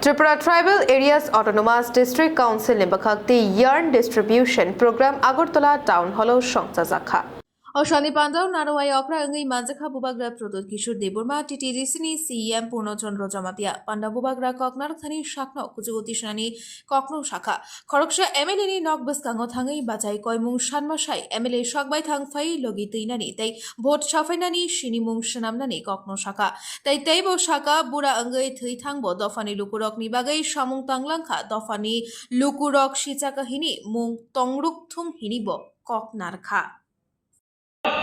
Tripura Tribal Areas Autonomous District Council Nimbakakti Yarn Distribution Program Agartala Town Hall Shongsa Zakha. Oshani Pandau Narawai Okra Angi Manzaka Bubagra Prodot Kishur Deburma Titi Risini CM Purnochandra Jamatia Panda Bubagra Koknar Thani Shakno Kujugotishani Kokno Shaka Koroksha MLA Nokbus Kangotangi Batai Koimung Shanmashai MLA Shokbai Thangfai Logitinani They Bot Shafinani Shinimung Shanamnani Kokno Shaka They Tabo Shaka Bura Angai Thangbo Dofani Lukurok Nibagai Shamung Tanglanka Dofani Lukurok Shitakahini Mung Tongruk Tung Hinibo Koknarka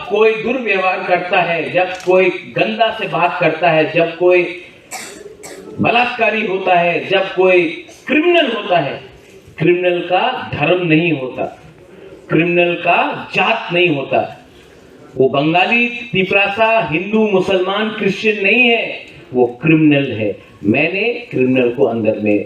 कोई दुर्व्यवहार करता है, जब कोई गंदा से बात करता है, जब कोई बलात्कारी होता है, जब कोई क्रिमिनल होता है, क्रिमिनल का धर्म नहीं होता, क्रिमिनल का जात नहीं होता। वो बंगाली, तिपरासा, हिंदू, मुसलमान, क्रिश्चियन नहीं है, वो क्रिमिनल है। मैंने क्रिमिनल को अंदर में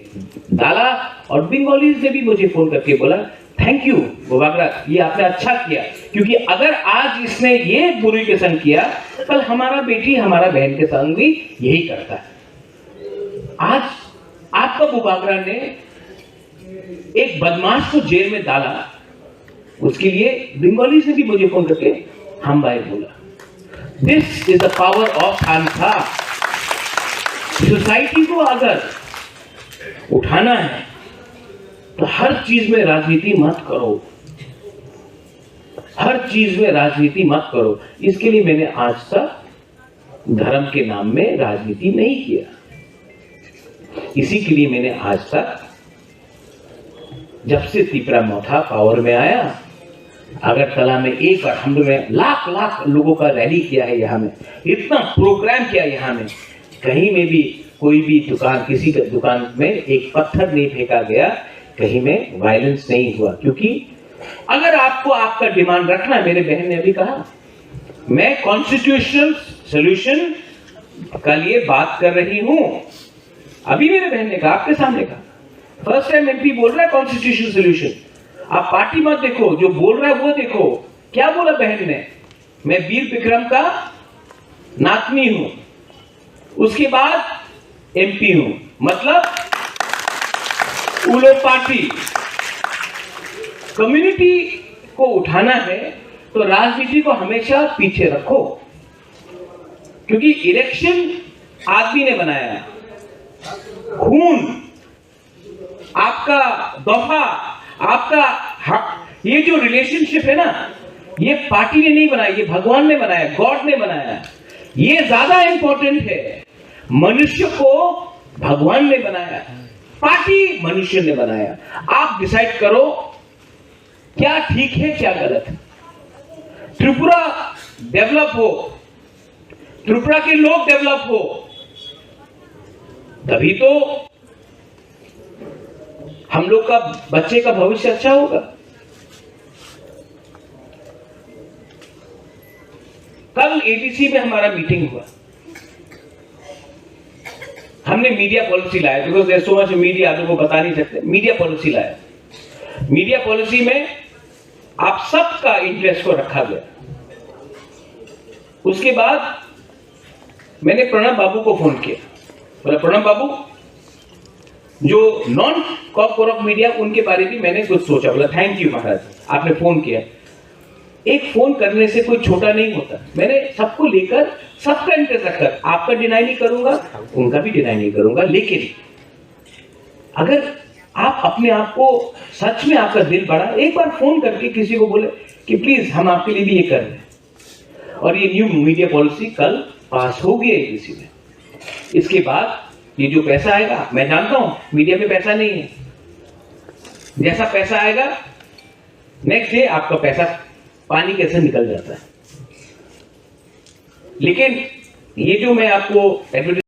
डाला और बंगालीज ने भी मुझे फोन करके बोला थैंक यू बुबागरा, ये आपने अच्छा किया, क्योंकि अगर आज इसने ये बुरी के संग किया, कल हमारा बेटी हमारा बहन के संग भी यही करता है। आज आपका बुबागरा ने एक बदमाश को जेल में डाला, उसके लिए बंगाली से भी मुझे फोन करके हम भाई बोला this is the power of खानखा। सोसाइटी को अगर उठाना है तो हर चीज में राजनीति मत करो, हर चीज में राजनीति मत करो। इसके लिए मैंने आज तक धर्म के नाम में राजनीति नहीं किया। इसी के लिए मैंने आज तक, जब से त्रिपुरा मोथा पावर में आया, अगरतला में एक बार हम लोग ने लाख लाख लोगों का रैली किया है, यहाँ में इतना प्रोग्राम किया, यहाँ में कहीं में भी कोई भी दुकान, किसी दुकान में एक पत्थर नहीं फेंका गया, कहीं में वायलेंस नहीं हुआ। क्योंकि अगर आपको आपका डिमांड रखना है, मेरे बहन ने अभी कहा, मैं कॉन्स्टिट्यूशनल सॉल्यूशन के लिए बात कर रही हूं। अभी मेरे बहन ने कहा, आपके सामने कहा, फर्स्ट टाइम एमपी बोल रहा है कॉन्स्टिट्यूशनल सॉल्यूशन। आप पार्टी मत देखो, जो बोल रहा है वो देखो। क्या बोला बहन ने? मैं वीर विक्रम का नातनी हूं, उसके बाद एमपी हूं, मतलब उलो पार्टी। कम्युनिटी को उठाना है तो राजनीति को हमेशा पीछे रखो, क्योंकि इलेक्शन आदमी ने बनाया, खून, आपका दफा, आपका हक, ये जो रिलेशनशिप है ना, ये पार्टी ने नहीं बनाया, ये भगवान ने बनाया, गॉड ने बनाया। ये ज्यादा इंपॉर्टेंट है। मनुष्य को भगवान ने बनाया, पार्टी मनुष्य ने बनाया। आप डिसाइड करो क्या ठीक है क्या गलत है। त्रिपुरा डेवलप हो, त्रिपुरा के लोग डेवलप हो, तभी तो हम लोग का बच्चे का भविष्य अच्छा होगा। कल एडीसी में हमारा मीटिंग हुआ, हमने मीडिया पॉलिसी लाया, because there so much media, आप लोगों को बता नहीं सकते। मीडिया पॉलिसी लाया, मीडिया पॉलिसी में आप सबका इंटरेस्ट को रखा गया। उसके बाद मैंने प्रणब बाबू को फोन किया, बोला प्रणब बाबू, जो नॉन कॉर्पोरेट मीडिया, उनके बारे में मैंने कुछ सोचा। बोला थैंक यू महाराज, आपने फोन किया। एक फोन करने से कोई छोटा नहीं होता। मैंने सबको लेकर, सबका इंटरेस्ट रखकर, आपका डिनाई नहीं करूंगा, उनका भी डिनाई नहीं करूंगा, लेकिन अगर आप अपने आप को सच में, आपका दिल बड़ा, एक बार फोन करके किसी को बोले कि प्लीज हम आपके लिए भी ये कर रहे हैं। और ये न्यू मीडिया पॉलिसी कल पास हो गई है किसी में। इसके बाद ये जो पैसा आएगा, मैं जानता हूं मीडिया में पैसा नहीं है, जैसा पैसा आएगा नेक्स्ट डे आपका पैसा पानी कैसे निकल जाता है। लेकिन ये जो मैं आपको